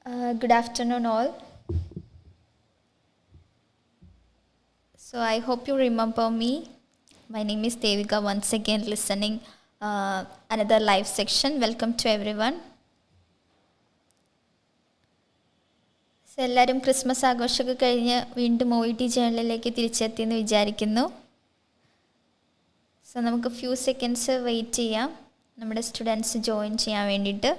Good afternoon, all. So I hope you remember me. My name is Devika. Once again, listening another live section. Welcome to everyone. So എല്ലാവരും Christmas ആഘോഷമൊക്കെ കഴിഞ്ഞ് വീണ്ടും OET ചാനലിലേക്ക് തിരിച്ചെത്തിയെന്ന് വിചാരിക്കുന്നു. So നമുക്ക് few seconds wait ചെയ്യാം നമ്മുടെ students join ചെയ്യാൻ വേണ്ടിയിട്ട്.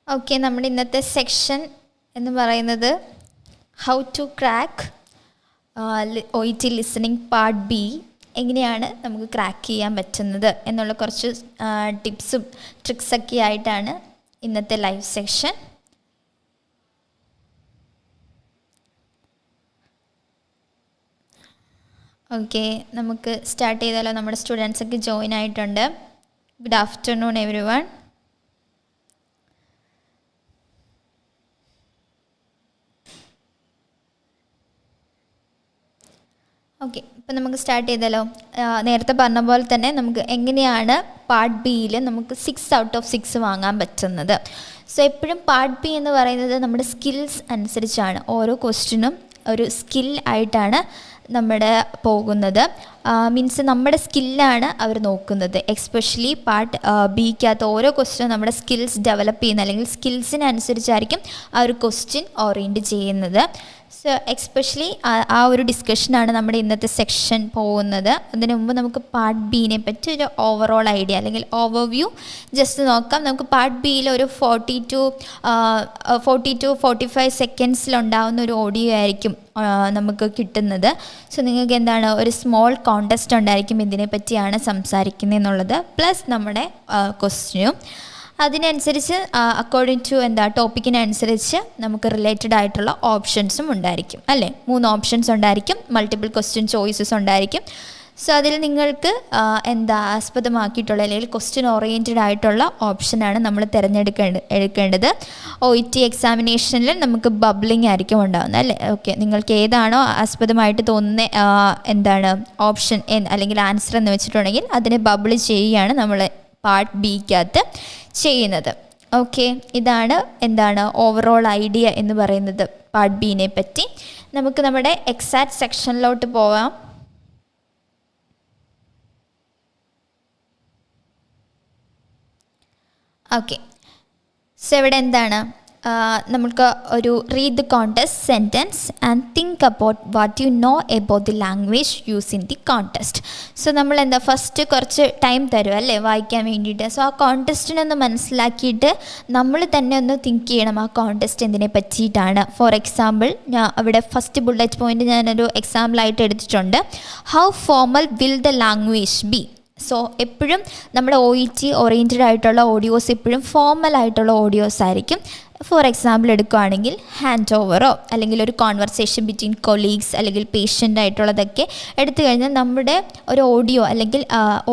ഓക്കെ, നമ്മുടെ ഇന്നത്തെ സെക്ഷൻ എന്ന് പറയുന്നത് how to crack OET listening part B. എങ്ങനെയാണ് നമുക്ക് ക്രാക്ക് ചെയ്യാൻ പറ്റുന്നത് എന്നുള്ള കുറച്ച് ടിപ്സും ട്രിക്സൊക്കെ ആയിട്ടാണ് ഇന്നത്തെ ലൈവ് സെക്ഷൻ. ഓക്കെ, നമുക്ക് സ്റ്റാർട്ട് ചെയ്താലോ? നമ്മുടെ സ്റ്റുഡൻസൊക്കെ ജോയിൻ ആയിട്ടുണ്ട്. Good afternoon every one. Okay, ഇപ്പം നമുക്ക് സ്റ്റാർട്ട് ചെയ്താലോ? നേരത്തെ പറഞ്ഞ പോലെ തന്നെ നമുക്ക് എങ്ങനെയാണ് പാർട്ട് ബിയിൽ നമുക്ക് 6 ഔട്ട് ഓഫ് 6 വാങ്ങാൻ പറ്റുന്നത്. സോ എപ്പോഴും പാർട്ട് ബി എന്ന് പറയുന്നത് നമ്മുടെ സ്കിൽസ് അനുസരിച്ചാണ്. ഓരോ ക്വസ്റ്റ്യനും ഒരു സ്കിൽ ആയിട്ടാണ് നമ്മുടെ പോകുന്നത്. മീൻസ് നമ്മുടെ സ്കില്ലാണ് അവർ നോക്കുന്നത്. എക്സ്പെഷ്യലി പാർട്ട് ബിക്കകത്ത് ഓരോ ക്വസ്റ്റ്യനും നമ്മുടെ സ്കിൽസ് ഡെവലപ്പ് ചെയ്യുന്ന അല്ലെങ്കിൽ സ്കിൽസിനനുസരിച്ചായിരിക്കും ആ ഒരു ക്വസ്റ്റ്യൻ ഓറിയൻറ്റ് ചെയ്യുന്നത്. സോ എക്സ്പെഷ്യലി ആ ഒരു ഡിസ്കഷനാണ് നമ്മുടെ ഇന്നത്തെ സെക്ഷൻ പോകുന്നത്. അതിന് മുമ്പ് നമുക്ക് പാർട്ട് ബീനെ പറ്റി ഒരു ഓവറോൾ ഐഡിയ അല്ലെങ്കിൽ ഓവർവ്യൂ ജസ്റ്റ് നോക്കാം. നമുക്ക് പാർട്ട് ബിയിൽ ഒരു 40 to 45 സെക്കൻഡ്സിലുണ്ടാവുന്ന ഒരു ഓഡിയോ ആയിരിക്കും നമുക്ക് കിട്ടുന്നത്. സോ നിങ്ങൾക്ക് എന്താണ് ഒരു സ്മോൾ കോൺടെസ്റ്റ് ഉണ്ടായിരിക്കും ഇതിനെ പറ്റിയാണ് സംസാരിക്കുന്നത് എന്നുള്ളത്, പ്ലസ് നമ്മുടെ ക്വസ്റ്റ്യനും. അതിനനുസരിച്ച് അക്കോർഡിംഗ് ടു ടോപ്പിക്കിനനുസരിച്ച് നമുക്ക് റിലേറ്റഡ് ആയിട്ടുള്ള ഓപ്ഷൻസും ഉണ്ടായിരിക്കും, അല്ലേ? 3 ഓപ്ഷൻസ് ഉണ്ടായിരിക്കും, മൾട്ടിപ്പിൾ ക്വസ്റ്റ്യൻ ചോയ്സസ് ഉണ്ടായിരിക്കും. സോ അതിൽ നിങ്ങൾക്ക് ആസ്പദമാക്കിയിട്ടുള്ള അല്ലെങ്കിൽ ക്വസ്റ്റ്യൻ ഓറിയൻറ്റഡ് ആയിട്ടുള്ള ഓപ്ഷനാണ് നമ്മൾ എടുക്കേണ്ടത്. OET എക്സാമിനേഷനിൽ നമുക്ക് ബബ്ലിംഗ് ആയിരിക്കും ഉണ്ടാകുന്നത്, അല്ലേ? ഓക്കെ, നിങ്ങൾക്ക് ഏതാണോ ആസ്പദമായിട്ട് തോന്നുന്ന ഓപ്ഷൻ അല്ലെങ്കിൽ ആൻസർ എന്ന് വെച്ചിട്ടുണ്ടെങ്കിൽ അതിനെ ബബിൾ ചെയ്യുകയാണ് നമ്മൾ പാർട്ട് ബിക്കകത്ത് ചെയ്യുന്നത്. ഓക്കെ, ഇതാണ് ഓവറോൾ ഐഡിയ എന്ന് പറയുന്നത് പാർട്ട് ബിനെ പറ്റി. നമുക്ക് നമ്മുടെ എക്സാക്ട് സെക്ഷനിലോട്ട് പോവാം. ഓക്കെ, സോ ഇവിടെ നമുക്ക് ഒരു read the contest sentence and think about what you know about the language use in the contest. So നമ്മൾ ഫസ്റ്റ് കുറച്ച് ടൈം തരും, അല്ലേ, വായിക്കാൻ വേണ്ടിയിട്ട്. സോ ആ കോൺടെസ്റ്റിനൊന്ന് മനസ്സിലാക്കിയിട്ട് നമ്മൾ തന്നെ ഒന്ന് തിങ്ക് ചെയ്യണം ആ കോൺടെസ്റ്റ് എന്തിനെ പറ്റിയിട്ടാണ്. ഫോർ എക്സാമ്പിൾ, ഞാൻ അവിടെ ഫസ്റ്റ് ബുള്ളറ്റ് പോയിൻ്റ് ഞാനൊരു എക്സാമ്പിളായിട്ട് എടുത്തിട്ടുണ്ട്. How formal will the language B? So എപ്പോഴും നമ്മുടെ OET ഓറിയൻറ്റഡ് ആയിട്ടുള്ള ഓഡിയോസ് എപ്പോഴും ഫോർമൽ ആയിട്ടുള്ള ഓഡിയോസ് ആയിരിക്കും. ഫോർ എക്സാമ്പിൾ എടുക്കുകയാണെങ്കിൽ ഹാൻഡ് ഓവറോ അല്ലെങ്കിൽ ഒരു കോൺവെർസേഷൻ ബിറ്റ്വീൻ കൊളീഗ്സ് അല്ലെങ്കിൽ പേഷ്യൻ്റ് ആയിട്ടുള്ളതൊക്കെ എടുത്തു കഴിഞ്ഞാൽ നമ്മുടെ ഒരു ഓഡിയോ അല്ലെങ്കിൽ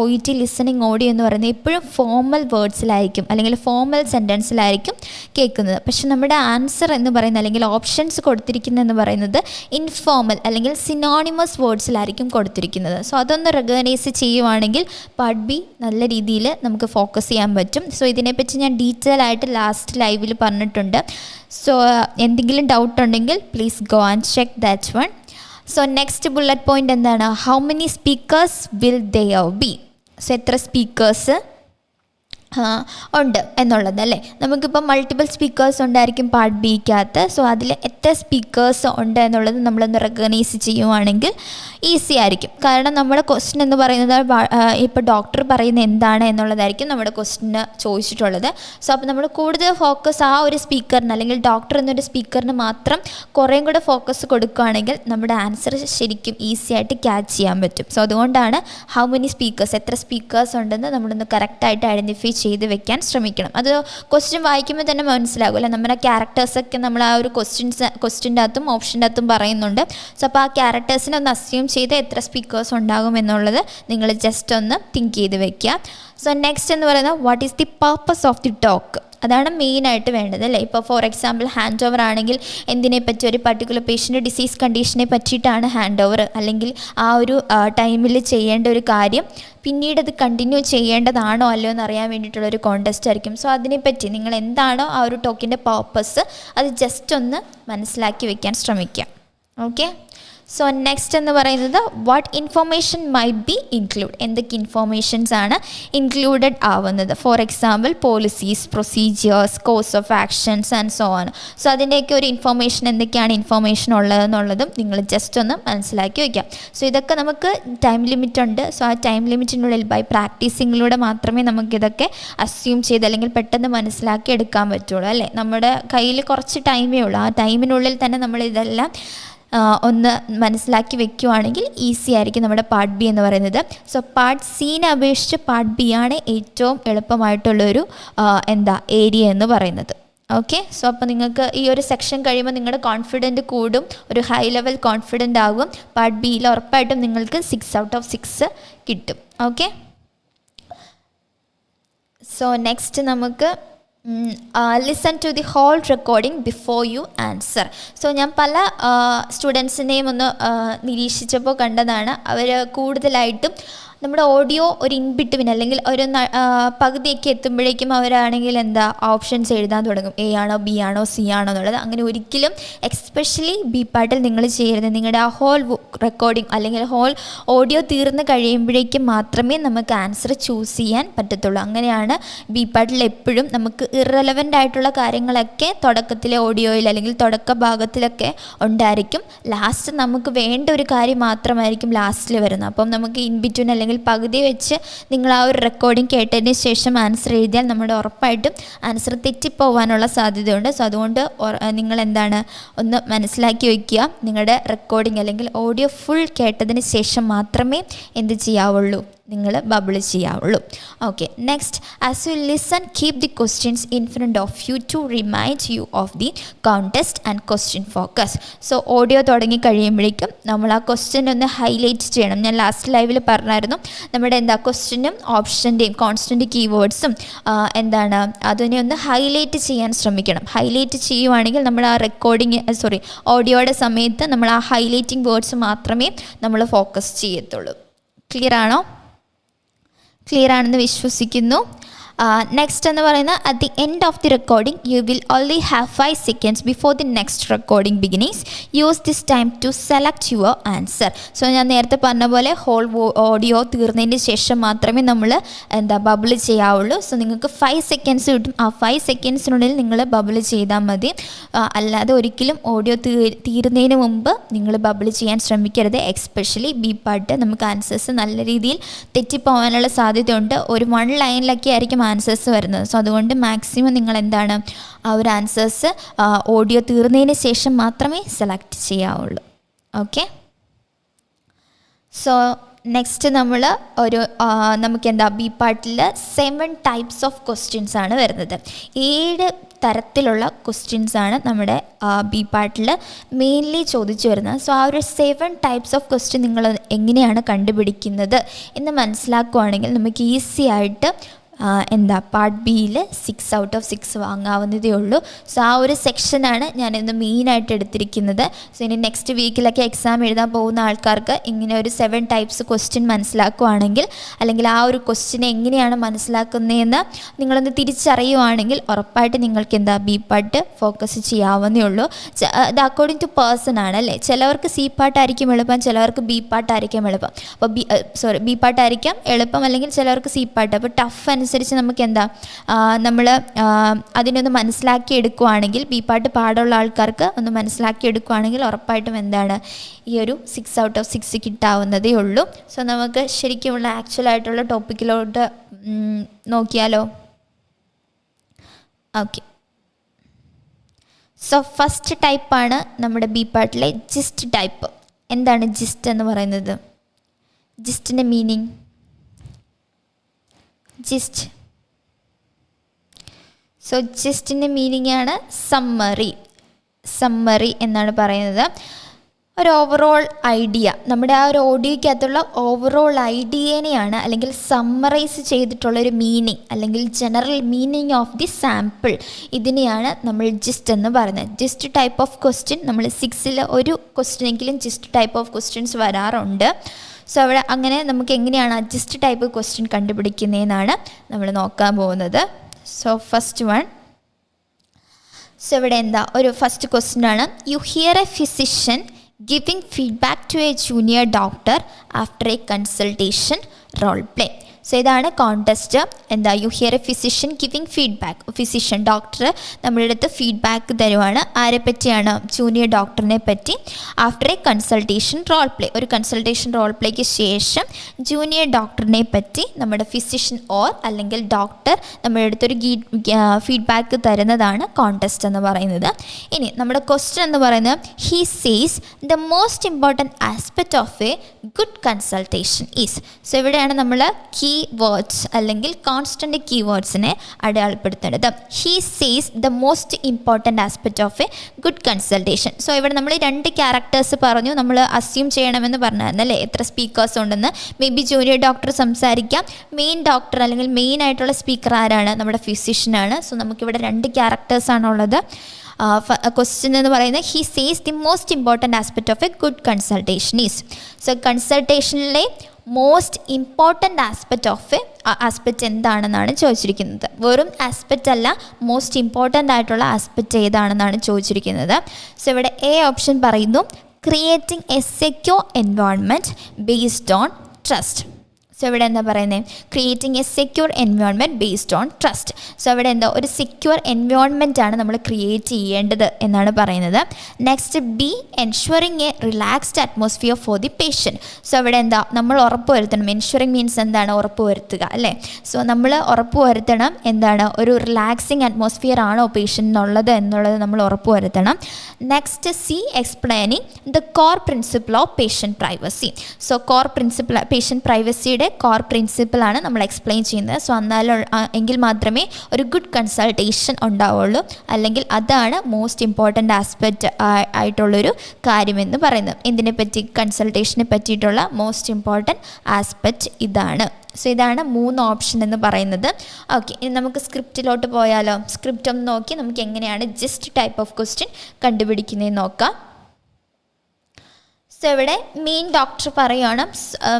OET ലിസണിങ് ഓഡിയോ എന്ന് പറയുന്നത് എപ്പോഴും ഫോർമൽ വേർഡ്സിലായിരിക്കും അല്ലെങ്കിൽ ഫോർമൽ സെൻറ്റൻസിലായിരിക്കും കേൾക്കുന്നത്. പക്ഷെ നമ്മുടെ ആൻസർ എന്ന് പറയുന്നത് അല്ലെങ്കിൽ ഓപ്ഷൻസ് കൊടുത്തിരിക്കുന്നതെന്ന് പറയുന്നത് ഇൻഫോർമൽ അല്ലെങ്കിൽ സിനോണിമസ് വേർഡ്സിലായിരിക്കും കൊടുത്തിരിക്കുന്നത്. സോ അതൊന്ന് റെക്കഗ്നൈസ് ചെയ്യുവാണെങ്കിൽ പാർട്ട് ബി നല്ല രീതിയിൽ നമുക്ക് ഫോക്കസ് ചെയ്യാൻ പറ്റും. സോ ഇതിനെപ്പറ്റി ഞാൻ ഡീറ്റെയിൽ ആയിട്ട് ലാസ്റ്റ് ലൈവിൽ പറഞ്ഞിട്ടുണ്ട്. സോ എന്തെങ്കിലും ഡൗട്ട് ഉണ്ടെങ്കിൽ please go and check that one. So next bullet point how many speakers will there be? So എത്ര സ്പീക്കേഴ്സ് ഉണ്ട് എന്നുള്ളത്, അല്ലേ? നമുക്കിപ്പോൾ മൾട്ടിപ്പിൾ സ്പീക്കേഴ്സ് ഉണ്ടായിരിക്കും പാർട്ട് ബിക്കകത്ത്. സോ അതിൽ എത്ര സ്പീക്കേഴ്സ് ഉണ്ട് എന്നുള്ളത് നമ്മളൊന്ന് റെക്കഗ്നൈസ് ചെയ്യുവാണെങ്കിൽ ഈസി ആയിരിക്കും. കാരണം നമ്മുടെ ക്വസ്റ്റ്യൻ എന്ന് പറയുന്നത് ഇപ്പോൾ ഡോക്ടർ പറയുന്ന എന്താണ് എന്നുള്ളതായിരിക്കും നമ്മുടെ ക്വസ്റ്റ്യന് ചോദിച്ചിട്ടുള്ളത്. സോ അപ്പോൾ നമ്മൾ കൂടുതൽ ഫോക്കസ് ആ ഒരു സ്പീക്കറിന് അല്ലെങ്കിൽ ഡോക്ടർ എന്നൊരു സ്പീക്കറിന് മാത്രം കുറേയും കൂടെ ഫോക്കസ് കൊടുക്കുകയാണെങ്കിൽ നമ്മുടെ ആൻസർ ശരിക്കും ഈസി ആയിട്ട് ക്യാച്ച് ചെയ്യാൻ പറ്റും. സോ അതുകൊണ്ടാണ് ഹൗ മെനി സ്പീക്കേഴ്സ്, എത്ര സ്പീക്കേഴ്സ് ഉണ്ടെന്ന് നമ്മളൊന്ന് കറക്റ്റായിട്ട് ഐഡൻറ്റിഫൈ ചെയ്ത് വെക്കാൻ ശ്രമിക്കണം. അത് ക്വസ്റ്റ്യൻ വായിക്കുമ്പോൾ തന്നെ മനസ്സിലാകുമല്ലോ, നമ്മുടെ ക്യാരക്ടേഴ്സൊക്കെ നമ്മൾ ആ ഒരു ക്വസ്റ്റ്യൻ്റെ അകത്തും ഓപ്ഷൻ്റെ അകത്തും പറയുന്നുണ്ട്. സോ അപ്പോൾ ആ ക്യാരക്ടേഴ്സിനെ ഒന്ന് അസ്യൂം ചെയ്ത് എത്ര സ്പീക്കേഴ്സ് ഉണ്ടാകും എന്നുള്ളത് നിങ്ങൾ ജസ്റ്റ് ഒന്ന് തിങ്ക് ചെയ്ത് വെക്കുക. സോ നെക്സ്റ്റ് എന്ന് പറയുന്നത് what is the purpose of the talk, അതാണ് മെയിനായിട്ട് വേണ്ടത് അല്ലേ. ഇപ്പോൾ ഫോർ എക്സാമ്പിൾ ഹാൻഡ് ഓവർ ആണെങ്കിൽ എന്തിനെപ്പറ്റി, ഒരു പർട്ടിക്കുലർ പേഷ്യൻ്റ് ഡിസീസ് കണ്ടീഷനെ പറ്റിയിട്ടാണ് ഹാൻഡ് ഓവർ, അല്ലെങ്കിൽ ആ ഒരു ടൈമിൽ ചെയ്യേണ്ട ഒരു കാര്യം പിന്നീട് അത് കണ്ടിന്യൂ ചെയ്യേണ്ടതാണോ അല്ലയോ എന്ന് അറിയാൻ വേണ്ടിയിട്ടുള്ളൊരു കോൺടെസ്റ്റ് ആയിരിക്കും. സോ അതിനെപ്പറ്റി നിങ്ങൾ എന്താണോ ആ ഒരു ടോക്കിൻ്റെ പർപ്പസ് അത് ജസ്റ്റ് ഒന്ന് മനസ്സിലാക്കി വെക്കാൻ ശ്രമിക്കുക. ഓക്കെ. സോ നെക്സ്റ്റ് എന്ന് പറയുന്നത് what information my B include, എന്തൊക്കെ ഇൻഫോർമേഷൻസ് ആണ് ഇൻക്ലൂഡഡ് ആവുന്നത്. For example policies, procedures, course of actions and so ആണ്. സോ അതിൻ്റെയൊക്കെ ഒരു ഇൻഫോർമേഷൻ, എന്തൊക്കെയാണ് ഇൻഫോർമേഷൻ ഉള്ളതെന്നുള്ളതും നിങ്ങൾ ജസ്റ്റ് ഒന്ന് മനസ്സിലാക്കി വയ്ക്കാം. സോ ഇതൊക്കെ നമുക്ക് ടൈം ലിമിറ്റ് ഉണ്ട്. സോ ആ ടൈം ലിമിറ്റിനുള്ളിൽ ബൈ പ്രാക്ടീസിങ്ങിലൂടെ മാത്രമേ നമുക്കിതൊക്കെ അസ്യൂം ചെയ്ത് അല്ലെങ്കിൽ പെട്ടെന്ന് മനസ്സിലാക്കി എടുക്കാൻ പറ്റുള്ളൂ അല്ലേ. നമ്മുടെ കയ്യിൽ കുറച്ച് ടൈമേ ഉള്ളൂ, ആ ടൈമിനുള്ളിൽ തന്നെ നമ്മളിതെല്ലാം ഒന്ന് മനസ്സിലാക്കി വെക്കുകയാണെങ്കിൽ ഈസി ആയിരിക്കും നമ്മുടെ പാർട്ട് ബി എന്ന് പറയുന്നത്. സോ പാർട്ട് സീനെ അപേക്ഷിച്ച് പാർട്ട് ബി ആണ് ഏറ്റവും എളുപ്പമായിട്ടുള്ളൊരു ഏരിയ എന്ന് പറയുന്നത്. ഓക്കെ. സോ അപ്പോൾ നിങ്ങൾക്ക് ഈ ഒരു സെക്ഷൻ കഴിയുമ്പോൾ നിങ്ങളുടെ കോൺഫിഡൻറ്റ് കൂടും, ഒരു ഹൈ ലെവൽ കോൺഫിഡൻ്റ് ആകും. പാർട്ട് ബിയിൽ ഉറപ്പായിട്ടും നിങ്ങൾക്ക് 6 out of 6 കിട്ടും. ഓക്കെ. സോ നെക്സ്റ്റ് നമുക്ക് listen to the whole recording before you answer. So ഞാൻ പല സ്റ്റുഡൻസിനെയും ഒന്ന് നിരീക്ഷിച്ചപ്പോൾ കണ്ടതാണ്, അവർ കൂടുതലായിട്ടും നമ്മുടെ ഓഡിയോ ഒരു ഇൻബിറ്റ്വീൻ അല്ലെങ്കിൽ ഒരു പകുതിയൊക്കെ എത്തുമ്പോഴേക്കും അവരാണെങ്കിൽ ഓപ്ഷൻസ് എഴുതാൻ തുടങ്ങും, എ ആണോ ബി ആണോ സി ആണോ എന്നുള്ളത്. അങ്ങനെ ഒരിക്കലും എക്സ്പെഷ്യലി ബി പാർട്ടിൽ നിങ്ങൾ ചെയ്യരുത്. നിങ്ങളുടെ ആ ഹോൾ റെക്കോർഡിംഗ് അല്ലെങ്കിൽ ഹോൾ ഓഡിയോ തീർന്ന് കഴിയുമ്പോഴേക്കും മാത്രമേ നമുക്ക് ആൻസർ ചൂസ് ചെയ്യാൻ പറ്റത്തുള്ളൂ. അങ്ങനെയാണ് ബി പാർട്ടിൽ എപ്പോഴും നമുക്ക് ഇറലവൻ്റ് ആയിട്ടുള്ള കാര്യങ്ങളൊക്കെ തുടക്കത്തിലെ ഓഡിയോയിൽ അല്ലെങ്കിൽ തുടക്ക ഭാഗത്തിലൊക്കെ ഉണ്ടായിരിക്കും. ലാസ്റ്റ് നമുക്ക് വേണ്ട ഒരു കാര്യം മാത്രമായിരിക്കും ലാസ്റ്റിൽ വരുന്നത്. അപ്പം നമുക്ക് ഇൻബിറ്റ്വീൻ അല്ലെങ്കിൽ പകുതി വെച്ച് നിങ്ങൾ ആ ഒരു റെക്കോർഡിംഗ് കേട്ടതിന് ശേഷം ആൻസർ എഴുതിയാൽ നമ്മുടെ ഉറപ്പായിട്ടും ആൻസർ തെറ്റിപ്പോവാനുള്ള സാധ്യതയുണ്ട്. സോ അതുകൊണ്ട് നിങ്ങൾ ഒന്ന് മനസ്സിലാക്കി വയ്ക്കുക, നിങ്ങളുടെ റെക്കോർഡിംഗ് അല്ലെങ്കിൽ ഓഡിയോ ഫുൾ കേട്ടതിന് ശേഷം മാത്രമേ എന്ത് ചെയ്യാവുള്ളൂ, നിങ്ങൾ ബബിൾ ചെയ്യാവുള്ളൂ. Okay. Next, as you listen keep the questions in front of you to remind you of the context and question focus. So audio തുടങ്ങി കഴിയുമ്പോഴേക്കും നമ്മൾ ആ ക്വസ്റ്റ്യൻ ഒന്ന് ഹൈലൈറ്റ് ചെയ്യണം. ഞാൻ ലാസ്റ്റ് ലൈവിൽ പറഞ്ഞായിരുന്നു, നമ്മുടെ ക്വസ്റ്റ്യനും ഓപ്ഷൻ്റെയും കോൺസ്റ്റൻ്റ് കീവേഡ്സും അതിനെ ഒന്ന് ഹൈലൈറ്റ് ചെയ്യാൻ ശ്രമിക്കണം. ഹൈലൈറ്റ് ചെയ്യുവാണെങ്കിൽ നമ്മൾ ആ ഓഡിയോയുടെ സമയത്ത് നമ്മൾ ആ ഹൈലൈറ്റിംഗ് വേർഡ്സ് മാത്രമേ നമ്മൾ ഫോക്കസ് ചെയ്യത്തുള്ളൂ. ക്ലിയർ ആണോ? ക്ലിയർ ആണെന്ന് വിശ്വസിക്കുന്നു. നെക്സ്റ്റ് എന്ന് പറയുന്നത് at the end of the recording you will only have 5 seconds before the next recording beginnings. Use this time to select your answer. So ഞാൻ നേരത്തെ പറഞ്ഞ പോലെ ഹോൾ ഓഡിയോ തീർന്നതിന് ശേഷം മാത്രമേ നമ്മൾ ബബിൾ ചെയ്യാവുള്ളൂ. സോ നിങ്ങൾക്ക് 5 seconds കിട്ടും. ആ 5 secondsനുള്ളിൽ നിങ്ങൾ ബബിൾ ചെയ്താൽ മതി. അല്ലാതെ ഒരിക്കലും ഓഡിയോ തീരുന്നതിന് മുമ്പ് നിങ്ങൾ ബബിൾ ചെയ്യാൻ ശ്രമിക്കരുത്. എക്സ്പെഷ്യലി ബി പാർട്ട് നമുക്ക് ആൻസേഴ്സ് നല്ല രീതിയിൽ തെറ്റിപ്പോകാനുള്ള സാധ്യതയുണ്ട്. ഒരു 1 ലൈനിലൊക്കെ ആയിരിക്കും ആൻസേഴ്സ് വരുന്നത്. സോ അതുകൊണ്ട് മാക്സിമം നിങ്ങൾ ആ ഒരു ആൻസേഴ്സ് ഓഡിയോ തീർന്നതിന് ശേഷം മാത്രമേ സെലക്ട് ചെയ്യാവുള്ളൂ. ഓക്കെ. സോ നെക്സ്റ്റ് നമ്മൾ നമുക്ക് ബി പാർട്ടിൽ 7 types ഓഫ് ക്വസ്റ്റ്യൻസ് ആണ് വരുന്നത്. 7 തരത്തിലുള്ള ക്വസ്റ്റ്യൻസ് ആണ് നമ്മുടെ ബി പാർട്ടിൽ മെയിൻലി ചോദിച്ചു വരുന്നത്. സോ ആ ഒരു 7 types ഓഫ് ക്വസ്റ്റ്യൻ നിങ്ങൾ എങ്ങനെയാണ് കണ്ടുപിടിക്കുന്നത് എന്ന് മനസ്സിലാക്കുകയാണെങ്കിൽ നമുക്ക് ഈസി ആയിട്ട് പാർട്ട് ബിയിൽ 6 out of 6 വാങ്ങാവുന്നതേ ഉള്ളൂ. സോ ആ ഒരു സെക്ഷനാണ് ഞാനിന്ന് മെയിനായിട്ട് എടുത്തിരിക്കുന്നത്. സോ ഇനി നെക്സ്റ്റ് വീക്കിലൊക്കെ എക്സാം എഴുതാൻ പോകുന്ന ആൾക്കാർക്ക് ഇങ്ങനെ ഒരു 7 types ക്വസ്റ്റ്യൻ മനസ്സിലാക്കുകയാണെങ്കിൽ, അല്ലെങ്കിൽ ആ ഒരു ക്വസ്റ്റ്യനെ എങ്ങനെയാണ് മനസ്സിലാക്കുന്നതെന്ന് നിങ്ങളൊന്ന് തിരിച്ചറിയുവാണെങ്കിൽ ഉറപ്പായിട്ട് നിങ്ങൾക്ക് ബി പാർട്ട് ഫോക്കസ് ചെയ്യാവുന്നേ ഉള്ളൂ. ഇത് അക്കോർഡിംഗ് ടു പേഴ്സൺ ആണ് അല്ലേ. ചിലവർക്ക് സി പാർട്ടായിരിക്കും എളുപ്പം, ചിലവർക്ക് ബി പാർട്ടായിരിക്കും എളുപ്പം. അപ്പോൾ ബി പാർട്ടായിരിക്കാം എളുപ്പം, അല്ലെങ്കിൽ ചിലവർക്ക് സി പാർട്ട്. അപ്പോൾ ടഫ് അനുസരിച്ച് നമുക്ക് നമ്മൾ അതിനൊന്ന് മനസ്സിലാക്കി എടുക്കുകയാണെങ്കിൽ, ബി പാർട്ട് പാടുള്ള ആൾക്കാർക്ക് ഒന്ന് മനസ്സിലാക്കി എടുക്കുകയാണെങ്കിൽ ഉറപ്പായിട്ടും ഈ ഒരു 6 out of 6 കിട്ടാവുന്നതേ ഉള്ളൂ. സോ നമുക്ക് ശരിക്കുമുള്ള ആക്ച്വലായിട്ടുള്ള ടോപ്പിക്കിലോട്ട് നോക്കിയാലോ? ഓക്കെ. സോ ഫസ്റ്റ് ടൈപ്പാണ് നമ്മുടെ ബി പാർട്ടിലെ ജിസ്റ്റ് ടൈപ്പ്. എന്താണ് ജിസ്റ്റ് എന്ന് പറയുന്നത്? ജിസ്റ്റിൻ്റെ മീനിങ്, ജിസ്റ്റ് സോ ജസ്റ്റിൻ്റെ മീനിങ് ആണ് സമ്മറി എന്നാണ് പറയുന്നത്. ഒരു ഓവറോൾ ഐഡിയ, നമ്മുടെ ആ ഒരു ഓഡിയോയ്ക്കകത്തുള്ള ഓവറോൾ ഐഡിയേനെയാണ് അല്ലെങ്കിൽ സമ്മറൈസ് ചെയ്തിട്ടുള്ളൊരു മീനിങ് അല്ലെങ്കിൽ general meaning of the sample, ഇതിനെയാണ് നമ്മൾ ജിസ്റ്റ് എന്ന് പറയുന്നത്. ജിസ്റ്റ് ടൈപ്പ് ഓഫ് ക്വസ്റ്റ്യൻ നമ്മൾ 6ൽ ഒരു ക്വസ്റ്റ്യനെങ്കിലും ജിസ്റ്റ് ടൈപ്പ് ഓഫ് ക്വസ്റ്റ്യൻസ് വരാറുണ്ട്. സോ അവിടെ അങ്ങനെ നമുക്ക് എങ്ങനെയാണ് ആ ജിസ്റ്റ് ടൈപ്പ് ക്വസ്റ്റ്യൻ കണ്ടുപിടിക്കുന്നതെന്നാണ് നമ്മൾ നോക്കാൻ പോകുന്നത്. സോ ഫസ്റ്റ് വൺ, സോ ഇവിടെ എന്താ ഒരു ഫസ്റ്റ് ക്വസ്റ്റ്യൻ ആണ്, you hear a physician giving feedback to a junior doctor after a consultation, role play. So ഇതാണ് കോൺടെസ്റ്റ്. എന്താ, you hear a physician giving feedback. Physician doctor നമ്മുടെ അടുത്ത് feedback തരുവാണ്. ആരെ പറ്റിയാണ്? ജൂനിയർ ഡോക്ടറിനെ പറ്റി. After a consultation role play, ഒരു കൺസൾട്ടേഷൻ റോൾ പ്ലേക്ക് ശേഷം ജൂനിയർ ഡോക്ടറിനെ പറ്റി നമ്മുടെ ഫിസിഷ്യൻ ഓർ അല്ലെങ്കിൽ ഡോക്ടർ നമ്മുടെ അടുത്തൊരു ഫീഡ്ബാക്ക് തരുന്നതാണ് കോൺടെസ്റ്റ് എന്ന് പറയുന്നത്. ഇനി നമ്മുടെ ക്വസ്റ്റ്യൻ എന്ന് പറയുന്നത്, he says the most important aspect of a good consultation is. So ഇവിടെയാണ് നമ്മൾ കീ വേർഡ്സ് അല്ലെങ്കിൽ കോൺസ്റ്റൻ്റ് കീ വേർഡ്സിനെ അടയാളപ്പെടുത്തേണ്ടത്. He says the most important aspect of a good consultation. So ഇവിടെ നമ്മൾ 2 ക്യാരക്ടേഴ്സ് പറഞ്ഞു, നമ്മൾ അസ്യൂം ചെയ്യണമെന്ന് പറഞ്ഞായിരുന്നു അല്ലേ, എത്ര സ്പീക്കേഴ്സ് ഉണ്ടെന്ന്. മേ ബി ജൂനിയർ ഡോക്ടർ സംസാരിക്കാം, മെയിൻ ഡോക്ടർ അല്ലെങ്കിൽ മെയിൻ ആയിട്ടുള്ള സ്പീക്കർ ആരാണ്? നമ്മുടെ ഫിസിഷ്യനാണ്. സോ നമുക്കിവിടെ 2 ക്യാരക്ടേഴ്സാണുള്ളത്. ക്വസ്റ്റ്യൻ എന്ന് പറയുന്നത്, he says the most important aspect of a good consultation is. So കൺസൾട്ടേഷനിലെ മോസ്റ്റ് ഇമ്പോർട്ടൻ്റ് ആസ്പെക്റ്റ് എന്താണെന്നാണ് ചോദിച്ചിരിക്കുന്നത്. വെറും ആസ്പെക്റ്റ് അല്ല, മോസ്റ്റ് ഇമ്പോർട്ടൻ്റ് ആയിട്ടുള്ള ആസ്പെക്റ്റ് ഏതാണെന്നാണ് ചോദിച്ചിരിക്കുന്നത്. സോ ഇവിടെ എ ഓപ്ഷൻ പറയുന്നു, creating a secure environment based on trust. So ഇവിടെ എന്താ പറയുന്നത്? Creating a secure environment based on trust. So അവിടെ എന്താ, ഒരു സെക്യൂർ എൻവയോൺമെൻ്റ് ആണ് നമ്മൾ ക്രിയേറ്റ് ചെയ്യേണ്ടത് എന്നാണ് പറയുന്നത്. Next B, ensuring A relaxed atmosphere for the patient. So അവിടെ എന്താ, നമ്മൾ ഉറപ്പ് വരുത്തണം. എൻഷുറിങ് മീൻസ് എന്താണ്? ഉറപ്പ് വരുത്തുക അല്ലേ. സോ നമ്മൾ ഉറപ്പ് വരുത്തണം എന്താണ്, ഒരു റിലാക്സിങ് അറ്റ്മോസ്ഫിയർ ആണോ പേഷ്യൻ്റിനുള്ളത് എന്നുള്ളത് നമ്മൾ ഉറപ്പ് വരുത്തണം. Next C, explaining the core principle of patient privacy. So core principle, patient പ്രൈവസിയുടെ കോർ പ്രിൻസിപ്പിളാണ് നമ്മൾ എക്സ്പ്ലെയിൻ ചെയ്യുന്നത്. സോ എന്നാലും എങ്കിൽ മാത്രമേ ഒരു ഗുഡ് കൺസൾട്ടേഷൻ ഉണ്ടാവുള്ളൂ, അല്ലെങ്കിൽ അതാണ് മോസ്റ്റ് ഇമ്പോർട്ടൻ്റ് ആസ്പെക്റ്റ് ആയിട്ടുള്ളൊരു കാര്യമെന്ന് പറയുന്നത്. ഇതിനെ പറ്റി, കൺസൾട്ടേഷനെ പറ്റിയിട്ടുള്ള മോസ്റ്റ് ഇമ്പോർട്ടൻറ്റ് ആസ്പെക്റ്റ് ഇതാണ്. സോ ഇതാണ് 3 ഓപ്ഷൻ എന്ന് പറയുന്നത്. ഓക്കെ, ഇനി നമുക്ക് സ്ക്രിപ്റ്റിലോട്ട് പോയാലോ. സ്ക്രിപ്റ്റ് ഒന്ന് നോക്കി നമുക്ക് എങ്ങനെയാണ് ജസ്റ്റ് ടൈപ്പ് ഓഫ് ക്വസ്റ്റ്യൻ കണ്ടുപിടിക്കുന്നതെന്ന് നോക്കാം. സോ ഇവിടെ മെയിൻ ഡോക്ടർ പറയുകയാണ്,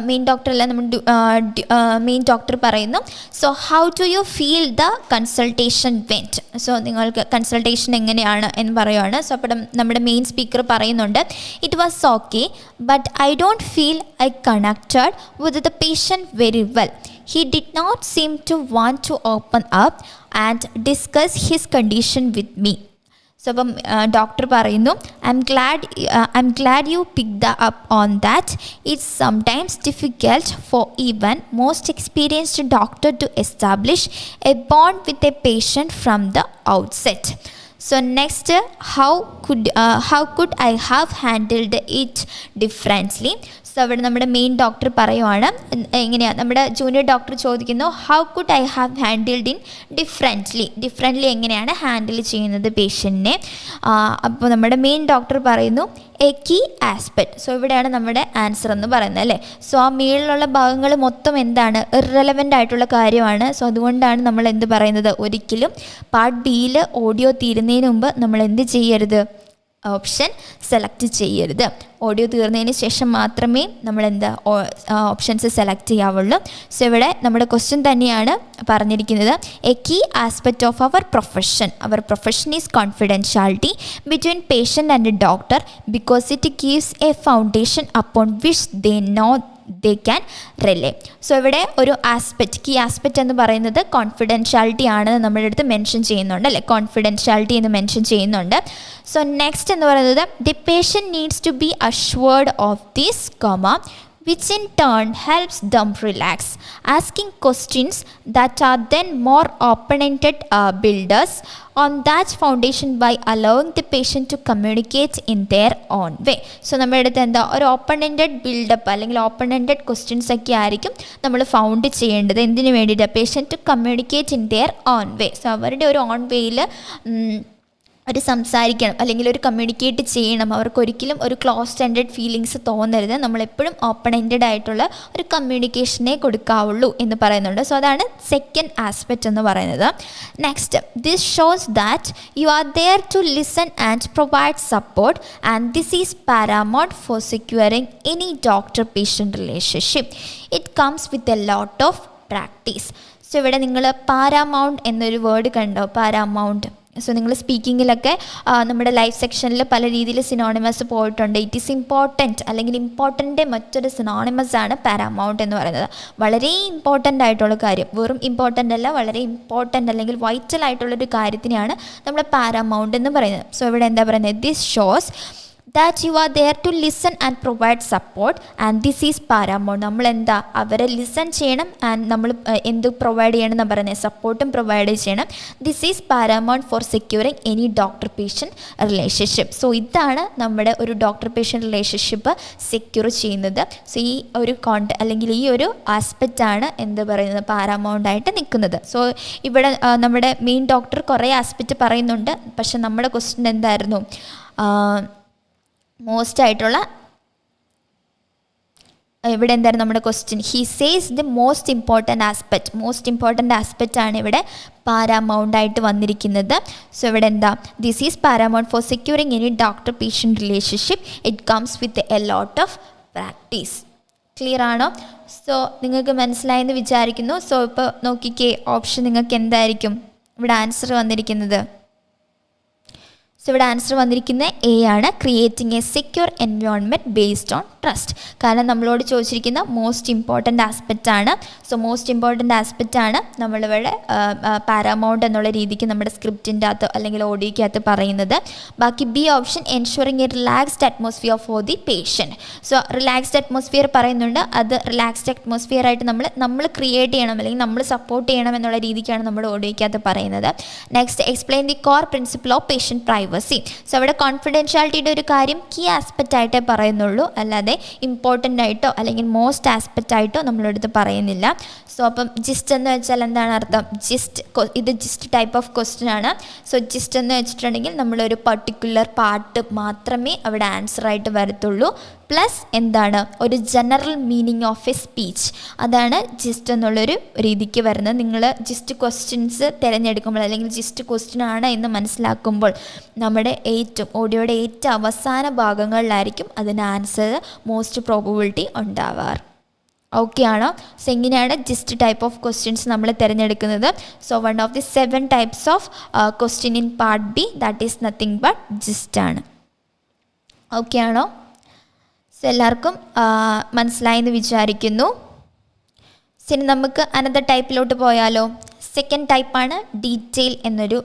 മെയിൻ ഡോക്ടറല്ല, നമ്മൾ മെയിൻ ഡോക്ടർ പറയുന്നു, so how do you feel the consultation went. So നിങ്ങൾക്ക് കൺസൾട്ടേഷൻ എങ്ങനെയാണ് എന്ന് പറയുകയാണ്. സോ അപ്പം നമ്മുടെ മെയിൻ സ്പീക്കർ പറയുന്നുണ്ട്, it was okay but I don't feel I connected with the patient very well. He did not seem to want to open up and discuss his condition with me. So അപ്പം doctor പറയുന്നു, I'm glad you picked up on that. It's sometimes difficult for even most experienced doctor to establish a bond with a patient from the outset. So next, how could I have handled it differently. So അവിടെ നമ്മുടെ main doctor പറയുവാണ്, എങ്ങനെയാണ് നമ്മുടെ junior doctor ചോദിക്കുന്നു, how could I have handled in differently എങ്ങനെയാണ് handle ചെയ്യുന്നത് പേഷ്യൻറ്റിനെ. അപ്പോൾ നമ്മുടെ മെയിൻ ഡോക്ടർ പറയുന്നു, എ കീ ആസ്പെക്റ്റ്. സോ ഇവിടെയാണ് നമ്മുടെ ആൻസർ എന്ന് പറയുന്നത് അല്ലേ. സോ ആ മേളിലുള്ള ഭാഗങ്ങൾ മൊത്തം എന്താണ്, ഇറലവൻ്റ് ആയിട്ടുള്ള കാര്യമാണ്. സോ അതുകൊണ്ടാണ് നമ്മൾ എന്ത് പറയുന്നത്, ഒരിക്കലും പാർട്ട് ബിയിൽ ഓഡിയോ തീരുന്നതിന് മുമ്പ് നമ്മൾ എന്ത് ചെയ്യരുത്, ഓപ്ഷൻ സെലക്ട് ചെയ്യരുത്. ഓഡിയോ തീർന്നതിന് ശേഷം മാത്രമേ നമ്മൾ ഓപ്ഷൻസ് സെലക്ട് ചെയ്യാവുള്ളൂ. സോ ഇവിടെ നമ്മുടെ ക്വസ്റ്റ്യൻ തന്നെയാണ് പറഞ്ഞിരിക്കുന്നത്, a key aspect of our profession is confidentiality between patient and doctor because it gives a foundation upon which they can rely. So ഇവിടെ ഒരു കീ ആസ്പെക്റ്റ് എന്ന് പറയുന്നത് കോൺഫിഡൻഷ്യാലിറ്റി ആണെന്ന് നമ്മുടെ അടുത്ത് മെൻഷൻ ചെയ്യുന്നുണ്ട് അല്ലേ, കോൺഫിഡൻഷ്യാലിറ്റി എന്ന് മെൻഷൻ ചെയ്യുന്നുണ്ട്. സോ നെക്സ്റ്റ് എന്ന് പറയുന്നത്, the patient needs to be assured of this, which in turn helps them relax. Asking questions that are then more open-ended builders on that foundation by allowing the patient to communicate in their own way. So നമ്മുടെ അടുത്ത് എന്താ ഒരു open ended buildup അല്ലെങ്കിൽ open ended questions ഒക്കെ ആയിരിക്കും നമ്മൾ found ചെയ്യേണ്ടത്. എന്തിനു വേണ്ടിയിട്ട്? Patient to communicate in their own way. So അവരുടെ ഒരു ഓൺ വേയിൽ ഒരു സംസാരിക്കണം അല്ലെങ്കിൽ ഒരു കമ്മ്യൂണിക്കേറ്റ് ചെയ്യണം. അവർക്കൊരിക്കലും ഒരു ക്ലോസ്ഡ് എൻഡഡ് ഫീലിങ്സ് തോന്നരുത്. നമ്മളെപ്പോഴും ഓപ്പൺ എൻഡഡ് ആയിട്ടുള്ള ഒരു കമ്മ്യൂണിക്കേഷനെ കൊടുക്കാവുള്ളൂ എന്ന് പറയുന്നുണ്ട്. സോ അതാണ് സെക്കൻഡ് ആസ്പെക്റ്റ് എന്ന് പറയുന്നത്. Next, this shows that you are there to listen and provide support and this is paramount for securing any doctor patient relationship. It comes with a lot of practice. So ഇവിടെ നിങ്ങൾ Paramount എന്നൊരു word കണ്ടോ? Paramount. So നിങ്ങൾ സ്പീക്കിങ്ങിലൊക്കെ നമ്മുടെ life സെക്ഷനിൽ പല രീതിയിൽ synonymous പോയിട്ടുണ്ട്. ഇറ്റ് ഈസ് ഇമ്പോർട്ടൻറ്റ് അല്ലെങ്കിൽ ഇമ്പോർട്ടൻ്റെ മറ്റൊരു സിനോണിമസ് ആണ് പാരാമൗണ്ട് എന്ന് പറയുന്നത്. വളരെ ഇമ്പോർട്ടൻ്റ് ആയിട്ടുള്ള കാര്യം, വെറും ഇമ്പോർട്ടൻ്റ് അല്ല, വളരെ ഇമ്പോർട്ടൻ്റ് അല്ലെങ്കിൽ വൈറ്റൽ ആയിട്ടുള്ളൊരു കാര്യത്തിനെയാണ് നമ്മൾ പാരാമൗണ്ട് എന്ന് പറയുന്നത്. സോ ഇവിടെ എന്താ പറയുന്നത്? This shows that you are there to listen and provide support and this is paramount. നമ്മൾ എന്താ അവരെ ലിസൺ ചെയ്യണം ആൻഡ് നമ്മൾ എന്ത് പ്രൊവൈഡ് ചെയ്യണം എന്ന് പറയുന്നത്? സപ്പോർട്ടും പ്രൊവൈഡ് ചെയ്യണം. This is paramount for securing any doctor patient relationship. So ഇതാണ് നമ്മുടെ ഒരു ഡോക്ടർ പേഷ്യൻ്റ് റിലേഷൻഷിപ്പ് സെക്യൂർ ചെയ്യുന്നത്. സോ ഈ ഒരു അല്ലെങ്കിൽ ഈ ഒരു ആസ്പെക്റ്റ് ആണ് എന്ത് പറയുന്നത്? പാരാമൗണ്ട് ആയിട്ട് നിൽക്കുന്നത്. സോ ഇവിടെ നമ്മുടെ മെയിൻ ഡോക്ടർ കുറേ ആസ്പെക്റ്റ് പറയുന്നുണ്ട്. പക്ഷെ നമ്മുടെ ക്വസ്റ്റ്യൻ എന്തായിരുന്നു? മോസ്റ്റ് ആയിട്ടുള്ള ഇവിടെ എന്തായിരുന്നു നമ്മുടെ question? He says the most important aspect ആണ് ഇവിടെ പാരാമൗണ്ട് ആയിട്ട് വന്നിരിക്കുന്നത്. സോ ഇവിടെ എന്താ? This is paramount for securing any doctor patient relationship. It comes with a lot of practice. Clear ആണോ? സോ നിങ്ങൾക്ക് മനസ്സിലായെന്ന് വിചാരിക്കുന്നു. സോ ഇപ്പോൾ നോക്കിക്കേ, ഓപ്ഷൻ നിങ്ങൾക്ക് എന്തായിരിക്കും ഇവിടെ ആൻസർ വന്നിരിക്കുന്നത്? സോ ഇവിടെ ആൻസർ വന്നിരിക്കുന്നത് എ ആണ്, creating a secure environment based on trust. കാരണം നമ്മളോട് ചോദിച്ചിരിക്കുന്ന മോസ്റ്റ് ഇമ്പോർട്ടൻ്റ് ആസ്പെക്റ്റ് ആണ്. സോ മോസ്റ്റ് ഇമ്പോർട്ടൻ്റ് ആസ്പെക്റ്റ് ആണ് നമ്മളിവിടെ പാരാമൗണ്ട് എന്നുള്ള രീതിക്ക് നമ്മുടെ സ്ക്രിപ്റ്റിൻ്റെ അകത്ത് അല്ലെങ്കിൽ ഓഡിയോയ്ക്കകത്ത് പറയുന്നത്. ബാക്കി B option ensuring A relaxed atmosphere for the patient. So relaxed atmosphere പറയുന്നുണ്ട്. അത് റിലാക്സ്ഡ് അറ്റ്മോസ്ഫിയർ ആയിട്ട് നമ്മൾ ക്രിയേറ്റ് ചെയ്യണം അല്ലെങ്കിൽ നമ്മൾ സപ്പോർട്ട് ചെയ്യണം എന്നുള്ള രീതിക്കാണ് നമ്മുടെ ഓഡിയോയ്ക്കകത്ത് പറയുന്നത്. Next, explain the core principle of patient privacy. So അവിടെ കോൺഫിഡൻഷ്യാലിറ്റിയുടെ ഒരു കാര്യം കീ ആസ്പെക്റ്റ് ആയിട്ടേ പറയുന്നുള്ളൂ, അല്ലാതെ ഇമ്പോർട്ടൻ്റ് ആയിട്ടോ അല്ലെങ്കിൽ മോസ്റ്റ് ആസ്പെക്റ്റ് ആയിട്ടോ നമ്മളെടുത്ത് പറയുന്നില്ല. സോ അപ്പം ജിസ്റ്റ് എന്ന് വെച്ചാൽ എന്താണ് അർത്ഥം? ഇത് ജിസ്റ്റ് ടൈപ്പ് ഓഫ് ക്വസ്റ്റ്യൻ ആണ്. സോ ജിസ്റ്റ് എന്ന് വെച്ചിട്ടുണ്ടെങ്കിൽ നമ്മളൊരു പർട്ടിക്കുലർ പാർട്ട് മാത്രമേ അവിടെ ആൻസർ ആയിട്ട് വരത്തുള്ളൂ. പ്ലസ് എന്താണ്? ഒരു general meaning of A speech. അതാണ് ജിസ്റ്റ് എന്നുള്ളൊരു രീതിക്ക് വരുന്നത്. നിങ്ങൾ ജിസ്റ്റ് ക്വസ്റ്റ്യൻസ് തിരഞ്ഞെടുക്കുമ്പോൾ അല്ലെങ്കിൽ ജിസ്റ്റ് ക്വസ്റ്റ്യൻ ആണ് എന്ന് മനസ്സിലാക്കുമ്പോൾ നമ്മുടെ ഓഡിയോയുടെ ഏറ്റവും അവസാന ഭാഗങ്ങളിലായിരിക്കും അതിന് ആൻസർ മോസ്റ്റ് പ്രോബബിലിറ്റി ഉണ്ടാവാറ്. ഓക്കെ ആണോ? സോ എങ്ങനെയാണ് ജിസ്റ്റ് ടൈപ്പ് ഓഫ് ക്വസ്റ്റ്യൻസ് നമ്മൾ തിരഞ്ഞെടുക്കുന്നത്? So one of the 7 types of question in part B, that is nothing but GIST ആണ്. ഓക്കെ ആണോ? സോ എല്ലാവർക്കും മനസ്സിലായെന്ന് വിചാരിക്കുന്നു. ഇനി നമുക്ക് അനദർ ടൈപ്പിലോട്ട് പോയാലോ? സെക്കൻഡ് ടൈപ്പാണ് ഡീറ്റെയിൽ എന്നൊരു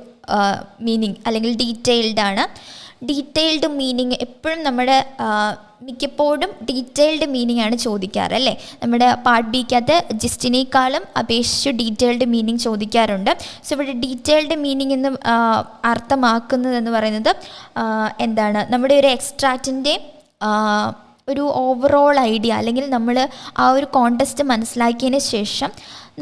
മീനിങ് അല്ലെങ്കിൽ ഡീറ്റെയിൽഡ് ആണ്. ഡീറ്റെയിൽഡ് മീനിങ് എപ്പോഴും നമ്മുടെ മിക്കപ്പോഴും ഡീറ്റെയിൽഡ് മീനിങ് ആണ് ചോദിക്കാറ് അല്ലേ? നമ്മുടെ പാർട്ട് ബിക്കകത്ത് ജിസ്റ്റിനേക്കാളും അപേക്ഷിച്ച് ഡീറ്റെയിൽഡ് മീനിങ് ചോദിക്കാറുണ്ട്. സോ ഇവിടെ ഡീറ്റെയിൽഡ് മീനിങ് എന്ന് അർത്ഥമാക്കുന്നതെന്ന് പറയുന്നത് എന്താണ്? നമ്മുടെ ഒരു എക്സ്ട്രാക്റ്റിൻ്റെ ഒരു ഓവറോൾ ഐഡിയ അല്ലെങ്കിൽ നമ്മൾ ആ ഒരു കോണ്ടെക്സ്റ്റ് മനസ്സിലാക്കിയതിന് ശേഷം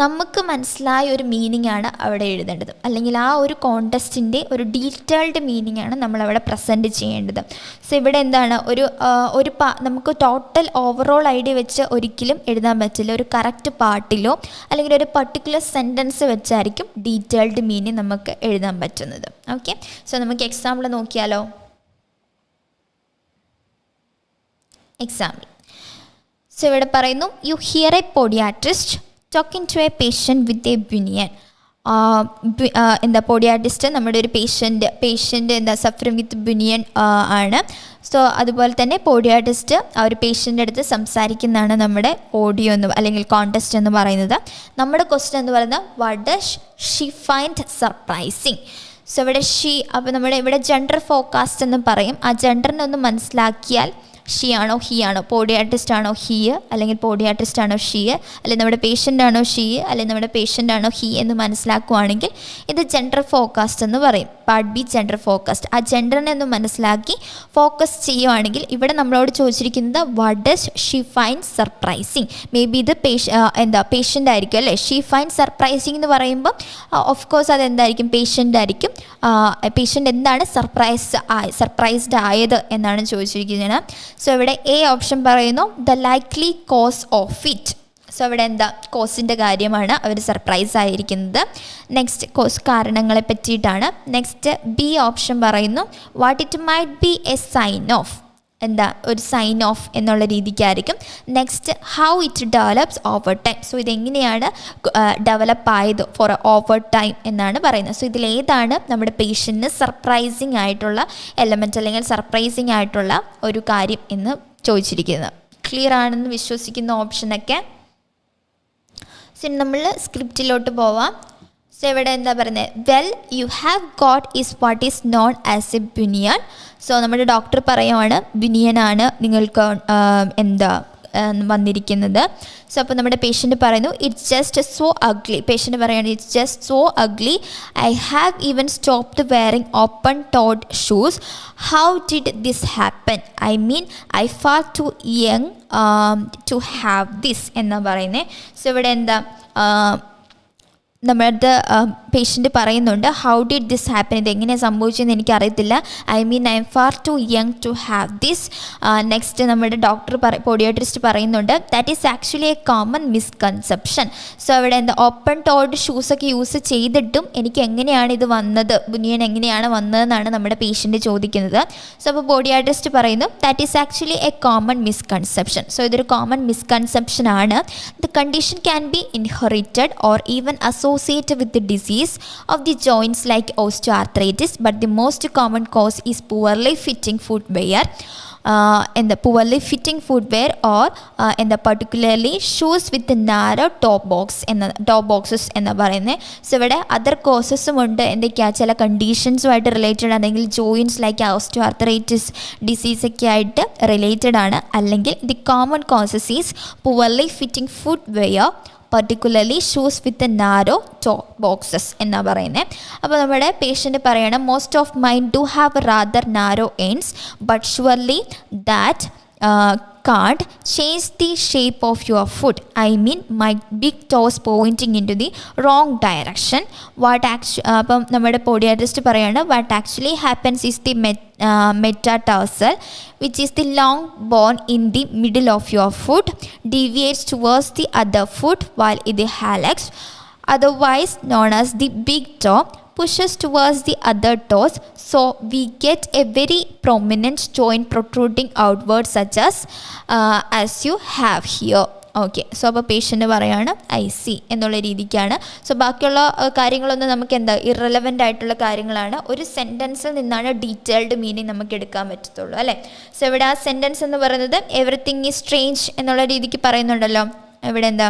നമുക്ക് മനസ്സിലായ ഒരു മീനിങ് ആണ് അവിടെ എഴുതേണ്ടത്, അല്ലെങ്കിൽ ആ ഒരു കോണ്ടെക്സ്റ്റിൻ്റെ ഒരു ഡീറ്റെയിൽഡ് മീനിങ് ആണ് നമ്മളവിടെ പ്രസൻറ്റ് ചെയ്യേണ്ടത്. സോ ഇവിടെ എന്താണ് നമുക്ക് ടോട്ടൽ ഓവറോൾ ഐഡിയ വെച്ച് ഒരിക്കലും എഴുതാൻ പറ്റില്ല. ഒരു കറക്റ്റ് പാർട്ടിലോ അല്ലെങ്കിൽ ഒരു പർട്ടിക്കുലർ സെൻറ്റൻസ് വെച്ചായിരിക്കും ഡീറ്റെയിൽഡ് മീനിങ് നമുക്ക് എഴുതാൻ പറ്റുന്നത്. ഓക്കെ, സോ നമുക്ക് എക്സാമ്പിൾ നോക്കിയാലോ? എക്സാമ്പിൾ, സോ ഇവിടെ പറയുന്നു, you hear a podiatrist talking to a patient with a bunion. എന്താ പോഡിയാട്രിസ്റ്റ് നമ്മുടെ ഒരു പേഷ്യൻ്റ് എന്താ സഫറിങ് വിത്ത് ബുനിയൻ ആണ്. സോ അതുപോലെ തന്നെ പോഡിയാട്രിസ്റ്റ് ആ ഒരു പേഷ്യൻ്റെ അടുത്ത് സംസാരിക്കുന്നതാണ് നമ്മുടെ ഓഡിയോ എന്ന് അല്ലെങ്കിൽ കോണ്ടെക്സ്റ്റ് എന്ന് പറയുന്നത്. നമ്മുടെ ക്വസ്റ്റ്യൻ എന്ന് പറയുന്നത് what does she find surprising. So ഇവിടെ അപ്പോൾ നമ്മുടെ ഇവിടെ ജെൻഡർ ഫോക്കാസ്റ്റ് എന്ന് പറയും. ആ ജെൻഡറിനെ ഒന്ന് മനസ്സിലാക്കിയാൽ ഷീ ആണോ ഹീ ആണോ, പോഡിയാട്രിസ്റ്റ് ആണോ ഹീ, അല്ലെങ്കിൽ പോഡിയാട്രിസ്റ്റ് ആണോ ഷീ, അല്ലെങ്കിൽ നമ്മുടെ പേഷ്യൻ്റ് ആണോ ഷീ, അല്ലെങ്കിൽ നമ്മുടെ പേഷ്യൻ്റ് ആണോ ഹീ എന്ന് മനസ്സിലാക്കുകയാണെങ്കിൽ ഇത് ജെൻഡർ ഫോക്കസ്ഡ് എന്ന് പറയും. Part B gender focused. ആ ജെൻഡറിനെ ഒന്ന് മനസ്സിലാക്കി ഫോക്കസ് ചെയ്യുവാണെങ്കിൽ ഇവിടെ നമ്മളോട് ചോദിച്ചിരിക്കുന്നത് what does she find surprising. Maybe ഇത് പേഷ്യൻ്റ് ആയിരിക്കും അല്ലേ. ഷീ ഫൈൻഡ് സർപ്രൈസിങ് എന്ന് പറയുമ്പോൾ ഓഫ് കോഴ്സ് അതെന്തായിരിക്കും, പേഷ്യൻ്റ് ആയിരിക്കും. പേഷ്യൻ്റ് എന്താണ് സർപ്രൈസ്ഡ് ആയത് എന്നാണ് ചോദിച്ചിരിക്കുന്നത്. സോ ഇവിടെ എ ഓപ്ഷൻ പറയുന്നു the likely cause of it. So ഇവിടെ എന്താ, കോസിൻ്റെ കാര്യമാണ് അവർ സർപ്രൈസ് ആയിരിക്കുന്നത്. നെക്സ്റ്റ് കോസ് കാരണങ്ങളെ പറ്റിയിട്ടാണ്. നെക്സ്റ്റ് ബി ഓപ്ഷൻ പറയുന്നു what it might be a sign of, എന്താ ഒരു സൈൻ ഓഫ് എന്നുള്ള രീതിക്കായിരിക്കും. Next how it develops over time. So ഇതെങ്ങനെയാണ് ഡെവലപ്പ് ആയത് ഫോർ ഓവർ ടൈം എന്നാണ് പറയുന്നത്. സോ ഇതിലേതാണ് നമ്മുടെ പേഷ്യൻറ്റിന് സർപ്രൈസിങ് ആയിട്ടുള്ള എലമെൻറ്റ് അല്ലെങ്കിൽ സർപ്രൈസിങ് ആയിട്ടുള്ള ഒരു കാര്യം എന്ന് ചോദിച്ചിരിക്കുന്നത്. ക്ലിയർ ആണെന്ന് വിശ്വസിക്കുന്ന ഓപ്ഷനൊക്കെ. സോ നമ്മൾ സ്ക്രിപ്റ്റിലോട്ട് പോവാം. സോ ഇവിടെ എന്താ പറയുന്നത്, well you have got is what is known as a bunion. So നമ്മുടെ ഡോക്ടർ പറയുവാണ് ബുനിയനാണ് നിങ്ങൾക്ക് എന്താ വന്നിരിക്കുന്നത്. സോ അപ്പോൾ നമ്മുടെ പേഷ്യൻ്റ് പറയുന്നു it's just so ugly. Patient പറയുകയാണ് it's just so ugly. I have even stopped wearing open toed shoes. How did this happen? I mean I far too young to have this എന്നാണ് പറയുന്നത്. So ഇവിടെ എന്താ നമ്മുടെ patient പറയുന്നുണ്ട് how did this happen, ഇത് എങ്ങനെയാണ് സംഭവിച്ചതെന്ന് എനിക്കറിയത്തില്ല. I mean I'm far too young to have this. Next നമ്മുടെ പോഡിയാട്രിസ്റ്റ് പറയുന്നുണ്ട് that is actually a common misconception. So അവിടെ എന്താ ഓപ്പൺ ടോഡ് ഷൂസൊക്കെ യൂസ് ചെയ്തിട്ടും എനിക്ക് എങ്ങനെയാണ് ഇത് വന്നത്, ബുനിയൻ എങ്ങനെയാണ് വന്നതെന്നാണ് നമ്മുടെ പേഷ്യൻ്റ് ചോദിക്കുന്നത്. സോ അപ്പോൾ പോഡിയാട്രിസ്റ്റ് പറയുന്നു that is actually a common misconception. So ഇതൊരു കോമൺ മിസ്കൺസെപ്ഷൻ ആണ്. The condition can be inherited or even associated with the disease of the joints like osteoarthritis, but the most common cause is poorly fitting footwear. In the poorly fitting footwear or in the particularly shoes with the narrow top boxes എന്ന് പറയുന്നത്. So ഇവിടെ other കോസസും ഉണ്ട്. എന്തൊക്കെയാ, ചില കണ്ടീഷൻസുമായിട്ട് related അല്ലെങ്കിൽ joints like osteoarthritis ഡിസീസൊക്കെ ആയിട്ട് related ആണ്. അല്ലെങ്കിൽ the common causes is poorly fitting footwear, particularly shoes with narrow top boxes എന്നാണ് പറയുന്നത്. അപ്പോൾ നമ്മുടെ പേഷ്യൻ്റ് പറയണം most of mine do have rather narrow ends but surely that can't change the shape of your foot. I mean my big toes pointing into the wrong direction. അപ്പം നമ്മുടെ podiatrist പറയാണ് what actually happens is the metatarsal, which is the long bone in the middle of your foot, deviates towards the other foot while the hallux, otherwise known as the big toe, pushes towards the other toes. So we get a very prominent joint protruding outward such as you have here. Okay. So അപ്പോൾ patient പറയാണ് I C എന്നുള്ള രീതിക്കാണ്. So ബാക്കിയുള്ള കാര്യങ്ങളൊന്നും നമുക്ക് എന്താ irrelevant ആയിട്ടുള്ള കാര്യങ്ങളാണ്. ഒരു സെൻറ്റൻസിൽ നിന്നാണ് ഡീറ്റെയിൽഡ് മീനിങ് നമുക്ക് എടുക്കാൻ പറ്റത്തുള്ളൂ അല്ലേ. സോ ഇവിടെ ആ സെൻറ്റൻസ് എന്ന് പറയുന്നത് എവറിത്തിങ് ഈസ് സ്ട്രേഞ്ച് എന്നുള്ള രീതിക്ക് പറയുന്നുണ്ടല്ലോ. ഇവിടെ എന്താ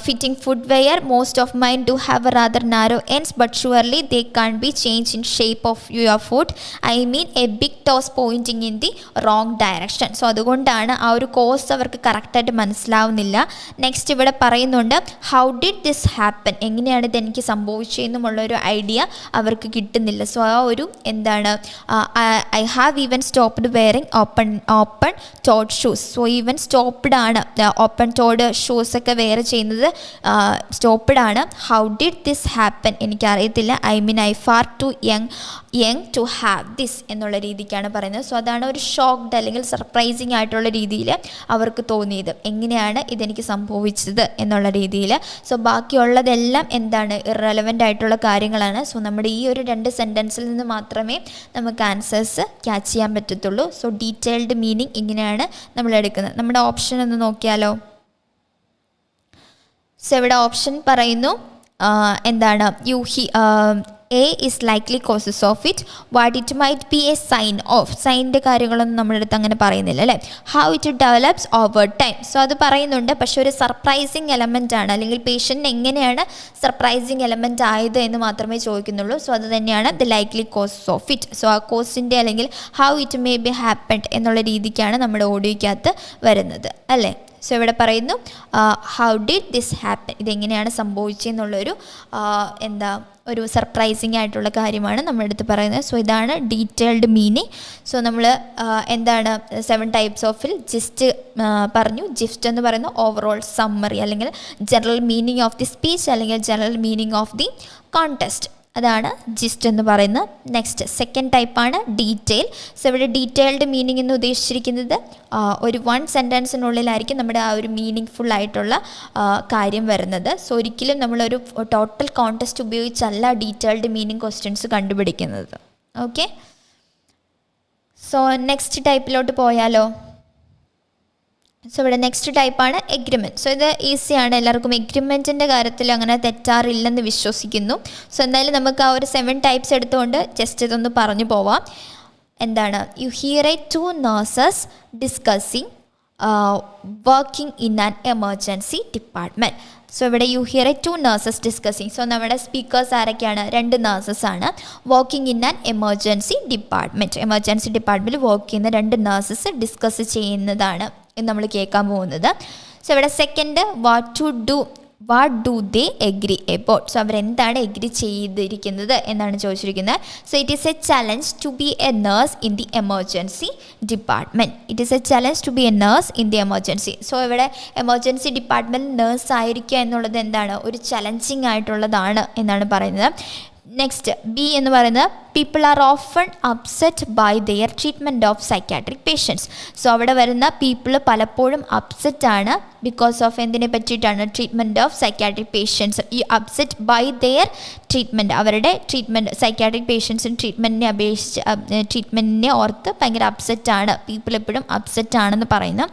fitting footwear, most of mine do have a rather narrow ends but surely they can't be changed in shape of your foot. I mean a big toes pointing in the wrong direction. So അതുകൊണ്ടാണ് ആ ഒരു course അവർക്ക് കറക്റ്റായിട്ട് മനസ്സിലാവുന്നില്ല. Next ഇവിടെ പറയുന്നുണ്ട് how did this happen, എങ്ങനെയാണ് ഇതെനിക്ക് സംഭവിച്ചതെന്നുമുള്ളൊരു ഐഡിയ അവർക്ക് കിട്ടുന്നില്ല. സോ ആ ഒരു എന്താണ് I have even stopped wearing open toed shoes. So even stopped ആണ്, ഓപ്പൺ ടോഡ് ഷൂസൊക്കെ വെയർ ചെയ്യുന്നത് സ്റ്റോപ്പ്ഡ് ആണ്. ഹൗ ഡിഡ് ദിസ് ഹാപ്പൻ, എനിക്കറിയത്തില്ല. I mean I far too young to have this എന്നുള്ള രീതിക്കാണ് പറയുന്നത്. സോ അതാണ് ഒരു ഷോക്ക്ഡ് അല്ലെങ്കിൽ സർപ്രൈസിങ് ആയിട്ടുള്ള രീതിയിൽ അവർക്ക് തോന്നിയത്, എങ്ങനെയാണ് ഇതെനിക്ക് സംഭവിച്ചത് എന്നുള്ള രീതിയിൽ. സോ ബാക്കിയുള്ളതെല്ലാം എന്താണ് ഇറലവൻ്റ് ആയിട്ടുള്ള കാര്യങ്ങളാണ്. സോ നമ്മുടെ ഈ ഒരു 2 സെൻറ്റൻസിൽ നിന്ന് മാത്രമേ നമുക്ക് ആൻസേഴ്സ് ക്യാച്ച് ചെയ്യാൻ പറ്റത്തുള്ളൂ. സോ ഡീറ്റെയിൽഡ് മീനിങ് ഇങ്ങനെയാണ് നമ്മൾ എടുക്കുന്നത്. നമ്മുടെ ഓപ്ഷൻ ഒന്ന് നോക്കിയാലോ. സോ ഇവിടെ ഓപ്ഷൻ പറയുന്നു എന്താണ് A is likely causes of it, what it might be a sign of. സൈനിൻ്റെ കാര്യങ്ങളൊന്നും നമ്മുടെ അടുത്ത് അങ്ങനെ പറയുന്നില്ല അല്ലേ. How it develops over time. So അത് പറയുന്നുണ്ട്, പക്ഷെ ഒരു സർപ്രൈസിങ് എലമെൻ്റ് ആണ്, അല്ലെങ്കിൽ പേഷ്യൻറ്റിന് എങ്ങനെയാണ് സർപ്രൈസിങ് എലമെൻ്റ് ആയത് എന്ന് മാത്രമേ ചോദിക്കുന്നുള്ളൂ. സോ അത് തന്നെയാണ് the likely causes of it. So ആ കോസിൻ്റെ അല്ലെങ്കിൽ how it may be happened എന്നുള്ള രീതിക്കാണ് നമ്മുടെ ഓഡിയോയ്ക്കകത്ത് വരുന്നത് അല്ലേ. സോ ഇവിടെ പറയുന്നു ഹൗ ഡിഡ് ദിസ് ഹാപ്പൻ, ഇതെങ്ങനെയാണ് സംഭവിച്ചതെന്നുള്ളൊരു ഒരു സർപ്രൈസിങ് ആയിട്ടുള്ള കാര്യമാണ് നമ്മുടെ അടുത്ത് പറയുന്നത്. സോ ഇതാണ് ഡീറ്റെയിൽഡ് മീനിങ്. സോ നമ്മൾ 7 ടൈപ്സ് ഓഫിൽ ജിസ്റ്റ് പറഞ്ഞു. ജിസ്റ്റ് എന്ന് പറയുന്ന ഓവറോൾ സമ്മറി അല്ലെങ്കിൽ general meaning of the speech അല്ലെങ്കിൽ general meaning of the context, അതാണ് ജിസ്റ്റ് എന്ന് പറയുന്നത്. നെക്സ്റ്റ് സെക്കൻഡ് ടൈപ്പാണ് ഡീറ്റെയിൽ. സോ ഇവിടെ ഡീറ്റെയിൽഡ് മീനിങ് എന്ന് ഉദ്ദേശിച്ചിരിക്കുന്നത് ഒരു 1 സെൻറ്റൻസിനുള്ളിലായിരിക്കും നമ്മുടെ ആ ഒരു മീനിങ് ഫുൾ ആയിട്ടുള്ള കാര്യം വരുന്നത്. സോ ഒരിക്കലും നമ്മളൊരു ടോട്ടൽ കോൺടെസ്റ്റ് ഉപയോഗിച്ചല്ല ഡീറ്റെയിൽഡ് മീനിങ് ക്വസ്റ്റ്യൻസ് കണ്ടുപിടിക്കുന്നത്. ഓക്കെ, സോ നെക്സ്റ്റ് ടൈപ്പിലോട്ട് പോയാലോ. സോ ഇവിടെ നെക്സ്റ്റ് ടൈപ്പാണ് എഗ്രിമെൻറ്റ്. സോ ഇത് ഈസിയാണ്, എല്ലാവർക്കും എഗ്രിമെൻറ്റിൻ്റെ കാര്യത്തിൽ അങ്ങനെ തെറ്റാറില്ലെന്ന് വിശ്വസിക്കുന്നു. സോ എന്തായാലും നമുക്ക് ആ ഒരു 7 ടൈപ്സ് എടുത്തുകൊണ്ട് ജസ്റ്റ് ഇതൊന്ന് പറഞ്ഞു പോവാം. You hear 2 nurses discussing working in an emergency department. So ഇവിടെ you hear 2 nurses discussing. So നമ്മുടെ സ്പീക്കേഴ്സ് ആരൊക്കെയാണ്? 2 nurses ആണ്. Working in an emergency department, emergency ഡിപ്പാർട്ട്മെൻറ്റിൽ വർക്ക് ചെയ്യുന്ന 2 nurses ഡിസ്കസ് ചെയ്യുന്നതാണ് നമ്മൾ കേൾക്കാൻ പോകുന്നത്. സോ ഇവിടെ second what do they agree about. So അവരെന്താണ് എഗ്രി ചെയ്തിരിക്കുന്നത് എന്നാണ് ചോദിച്ചിരിക്കുന്നത്. So it is a challenge to be a nurse in the emergency department. It is a challenge to be a nurse in the emergency. So ഇവിടെ emergency department nurse ആയിരിക്കുക എന്നുള്ളത് എന്താണ്, ഒരു challenging ആയിട്ടുള്ളതാണ് എന്നാണ് പറയുന്നത്. നെക്സ്റ്റ് ബി എന്ന് പറയുന്നത് people are often upset by their treatment of psychiatric patients. So അവിടെ വരുന്ന പീപ്പിൾ പലപ്പോഴും അപ്സെറ്റ് ആണ് ബിക്കോസ് ഓഫ് എന്തിനെ പറ്റിയിട്ടാണ്? Treatment of psychiatric patients. ഈ അപ്സെറ്റ് ബൈ ദെയർ ട്രീറ്റ്മെൻറ്റ്, അവരുടെ ട്രീറ്റ്മെൻറ്റ് സൈക്കാട്രിക് പേഷ്യൻസിന് ട്രീറ്റ്മെൻറ്റിനെ ഓർത്ത് ഭയങ്കര അപ്സെറ്റാണ്, പീപ്പിൾ എപ്പോഴും അപ്സെറ്റ് ആണെന്ന് പറയുന്നു.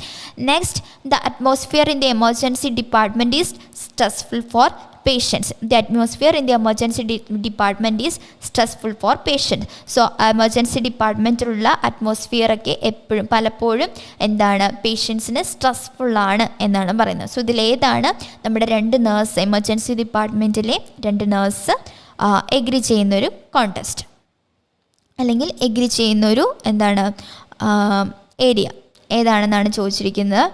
Next the atmosphere in the emergency department is stressful for patients. The atmosphere in the emergency department is stressful for patients. So emergency departmentലുള്ള atmosphere ഒക്കെ എപ്പോഴും പലപ്പോഴും എന്താണ്, പേഷ്യൻസിന് സ്ട്രെസ്ഫുൾ ആണ് എന്നാണ് പറയുന്നത്. സോ ഇതിലേതാണ് നമ്മുടെ 2 നേഴ്സ്, എമർജൻസി ഡിപ്പാർട്ട്മെൻറ്റിലെ 2 നേഴ്സ് എഗ്രി ചെയ്യുന്നൊരു കോൺടെസ്റ്റ് അല്ലെങ്കിൽ എഗ്രി ചെയ്യുന്നൊരു ഏരിയ ഏതാണെന്നാണ് ചോദിച്ചിരിക്കുന്നത്.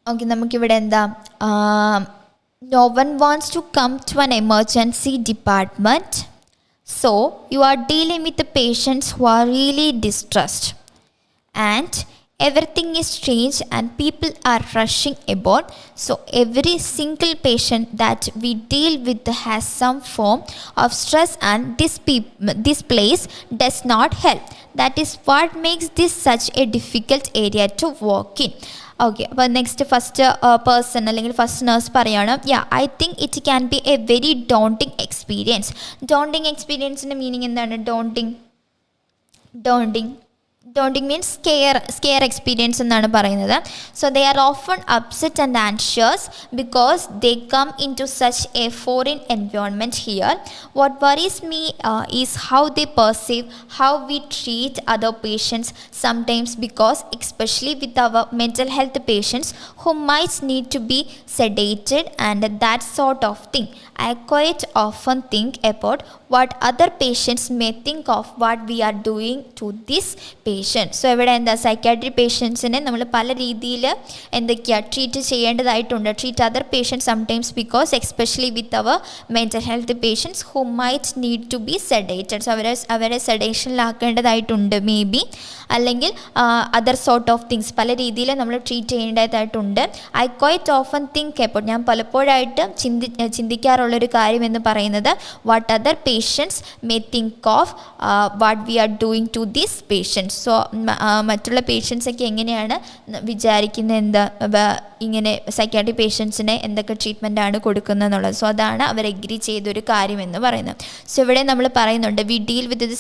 ഓക്കെ നമുക്കിവിടെ no one wants to come to an emergency department. So you are dealing with patients who are really distressed and everything is strange and people are rushing about. So every single patient that we deal with has some form of stress and this place does not help. That is what makes this such a difficult area to work in. Okay, അപ്പോൾ next first person അല്ലെങ്കിൽ first nurse പറയാണ്, I think it can be a very daunting experience. Daunting എക്സ്പീരിയൻസിൻ്റെ meaning എന്താണ്? Daunting means scare experience എന്നാണ് പറയുന്നത്. So they are often upset and anxious because they come into such a foreign environment here. What worries me is how they perceive how we treat other patients sometimes because especially with our mental health patients who might need to be sedated and that sort of thing. I quite often think about what other patients may think of what we are doing to this patient. So ഇവിടെ psychiatry പേഷ്യൻസിനെ നമ്മൾ പല രീതിയിൽ treat ചെയ്യേണ്ടതായിട്ടുണ്ട്. Treat other patients sometimes because especially with our mental health patients who might need to be sedated. So അവരെ സെഡേഷനിലാക്കേണ്ടതായിട്ടുണ്ട് maybe, അല്ലെങ്കിൽ other sort of things, പല രീതിയിൽ നമ്മൾ ട്രീറ്റ് ചെയ്യേണ്ടതായിട്ടുണ്ട്. I quite often think about, ഞാൻ പലപ്പോഴായിട്ട് ചിന്തിക്കാറുള്ളൊരു കാര്യം എന്ന് പറയുന്നത് what other patients may think of what we are doing to these patients. So മറ്റുള്ള പേഷ്യൻസൊക്കെ എങ്ങനെയാണ് വിചാരിക്കുന്നത്, എന്താ ഇങ്ങനെ സൈക്യാട്രിക് പേഷ്യൻസിനെ എന്തൊക്കെ ട്രീറ്റ്മെൻറ്റാണ് കൊടുക്കുന്നത് എന്നുള്ളത്. സോ അതാണ് അവർ എഗ്രി ചെയ്തൊരു കാര്യമെന്ന് പറയുന്നത്. സോ ഇവിടെ നമ്മൾ പറയുന്നുണ്ട്, we deal with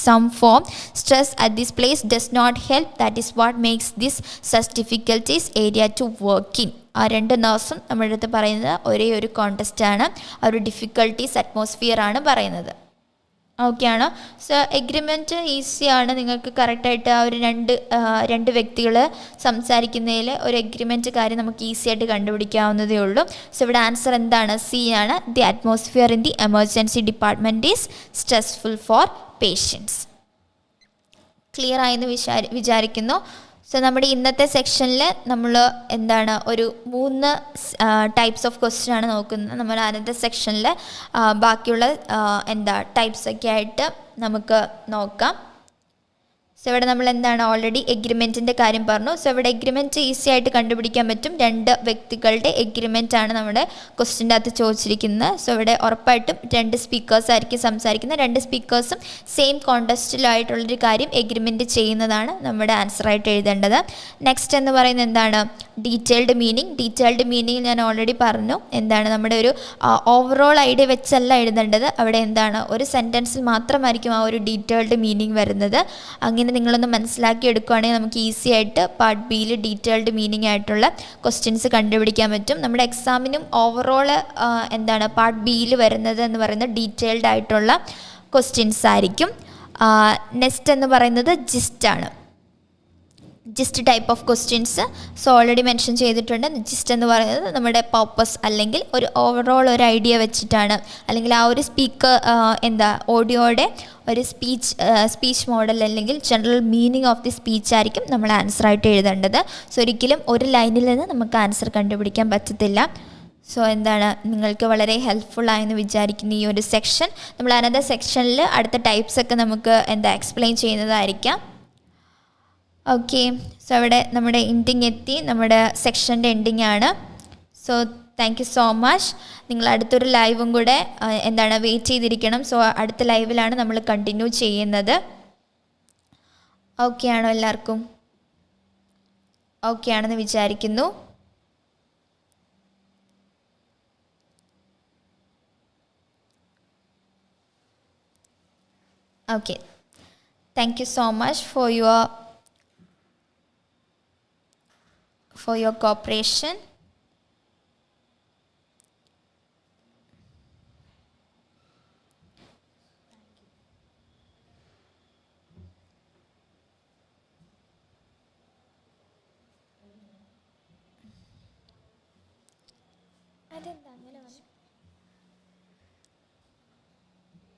some form stress at this place does not help, that is what makes this such difficulties area to work in. ആ രണ്ട് നേഴ്സും നമ്മുടെ അടുത്ത് പറയുന്നത് ഒരേ ഒരു കോണ്ടെസ്റ്റാണ്, ആ ഒരു ഡിഫിക്കൽട്ടീസ് അറ്റ്മോസ്ഫിയർ ആണ് പറയുന്നത്. ഓക്കെ ആണോ? സോ എഗ്രിമെൻറ്റ് ഈസിയാണ്, നിങ്ങൾക്ക് കറക്റ്റായിട്ട് ആ ഒരു രണ്ട് വ്യക്തികൾ സംസാരിക്കുന്നതിൽ ഒരു എഗ്രിമെൻറ്റ് കാര്യം നമുക്ക് ഈസി ആയിട്ട് കണ്ടുപിടിക്കാവുന്നതേ ഉള്ളൂ. സോ ഇവിടെ ആൻസർ എന്താണ്? സി ആണ്. The atmosphere in the emergency department is stressful for patients. Clear ആയെന്ന് വിചാരിക്കുന്നു. സോ നമ്മുടെ ഇന്നത്തെ സെക്ഷനിൽ നമ്മൾ എന്താണ് ഒരു 3 ടൈപ്സ് ഓഫ് ക്വസ്റ്റ്യൻ ആണ് നോക്കുന്നത്. നമ്മൾ അനന്തര സെക്ഷനിൽ ബാക്കിയുള്ള ടൈപ്സൊക്കെ ആയിട്ട് നമുക്ക് നോക്കാം. സോ ഇവിടെ നമ്മൾ എന്താണ് ഓൾറെഡി എഗ്രിമെൻറ്റിൻ്റെ കാര്യം പറഞ്ഞു. സോ ഇവിടെ എഗ്രിമെൻറ്റ് ഈസി ആയിട്ട് കണ്ടുപിടിക്കാൻ പറ്റും. 2 വ്യക്തികളുടെ എഗ്രിമെൻ്റ് ആണ് നമ്മുടെ ക്വസ്റ്റ്യൻ്റെ അകത്ത് ചോദിച്ചിരിക്കുന്നത്. സോ ഇവിടെ ഉറപ്പായിട്ടും 2 സ്പീക്കേഴ്സ് ആയിരിക്കും സംസാരിക്കുന്നത്. 2 സ്പീക്കേഴ്സും സെയിം കോണ്ടെസ്റ്റിലായിട്ടുള്ളൊരു കാര്യം എഗ്രിമെൻറ്റ് ചെയ്യുന്നതാണ് നമ്മുടെ ആൻസറായിട്ട് എഴുതേണ്ടത്. നെക്സ്റ്റ് എന്ന് പറയുന്നത് എന്താണ്? Detailed meaning. ഡീറ്റെയിൽഡ് മീനിങ് ഞാൻ ഓൾറെഡി പറഞ്ഞു. എന്താണ് നമ്മുടെ ഒരു ഓവറോൾ ഐഡിയ വെച്ചല്ല എഴുതേണ്ടത്. അവിടെ എന്താണ് ഒരു സെൻറ്റൻസിൽ മാത്രമായിരിക്കും ആ ഒരു ഡീറ്റെയിൽഡ് മീനിങ് വരുന്നത്. അങ്ങനെ നിങ്ങളൊന്ന് മനസ്സിലാക്കി എടുക്കുകയാണെങ്കിൽ നമുക്ക് ഈസി ആയിട്ട് പാർട്ട് ബിയിൽ ഡീറ്റെയിൽഡ് മീനിങ് ആയിട്ടുള്ള ക്വസ്റ്റ്യൻസ് കണ്ടുപിടിക്കാൻ പറ്റും. നമ്മുടെ എക്സാമിനും ഓവറോൾ പാർട്ട് ബിയിൽ വരുന്നത് എന്ന് പറയുന്നത് ഡീറ്റെയിൽഡ് ആയിട്ടുള്ള ക്വസ്റ്റ്യൻസ് ആയിരിക്കും. നെക്സ്റ്റ് എന്ന് പറയുന്നത് ജിസ്റ്റാണ്. Gist type of questions. So already mention ചെയ്തിട്ടുണ്ട്. ജിസ്റ്റ് എന്ന് പറയുന്നത് നമ്മുടെ പർപ്പസ് അല്ലെങ്കിൽ ഒരു ഓവറോൾ ഒരു ഐഡിയ വെച്ചിട്ടാണ്, അല്ലെങ്കിൽ ആ ഒരു ഓഡിയോയുടെ ഒരു സ്പീച്ച് മോഡൽ അല്ലെങ്കിൽ general meaning of the speech ആയിരിക്കും നമ്മൾ ആൻസറായിട്ട് എഴുതേണ്ടത്. സോ ഒരിക്കലും ഒരു ലൈനിൽ നിന്ന് നമുക്ക് ആൻസർ കണ്ടുപിടിക്കാൻ പറ്റത്തില്ല. സോ നിങ്ങൾക്ക് വളരെ ഹെൽപ്ഫുള്ളായെന്ന് വിചാരിക്കുന്ന ഈ ഒരു സെക്ഷൻ. നമ്മൾ അനന്തര സെക്ഷനിൽ അടുത്ത ടൈപ്സൊക്കെ നമുക്ക് എക്സ്പ്ലെയിൻ ചെയ്യുന്നതായിരിക്കാം. ഓക്കെ. സോ അവിടെ നമ്മുടെ എൻഡിങ് എത്തി, നമ്മുടെ സെക്ഷൻ്റെ എൻഡിങ് ആണ്. So thank you so much. നിങ്ങൾ അടുത്തൊരു ലൈവും കൂടെ വെയിറ്റ് ചെയ്തിരിക്കണം. സോ അടുത്ത ലൈവിലാണ് നമ്മൾ കണ്ടിന്യൂ ചെയ്യുന്നത്. ഓക്കെ ആണോ എല്ലാവർക്കും? ഓക്കെ ആണെന്ന് വിചാരിക്കുന്നു. Okay, thank you so much for your cooperation. അതെന്താ അങ്ങനെ വന്നു?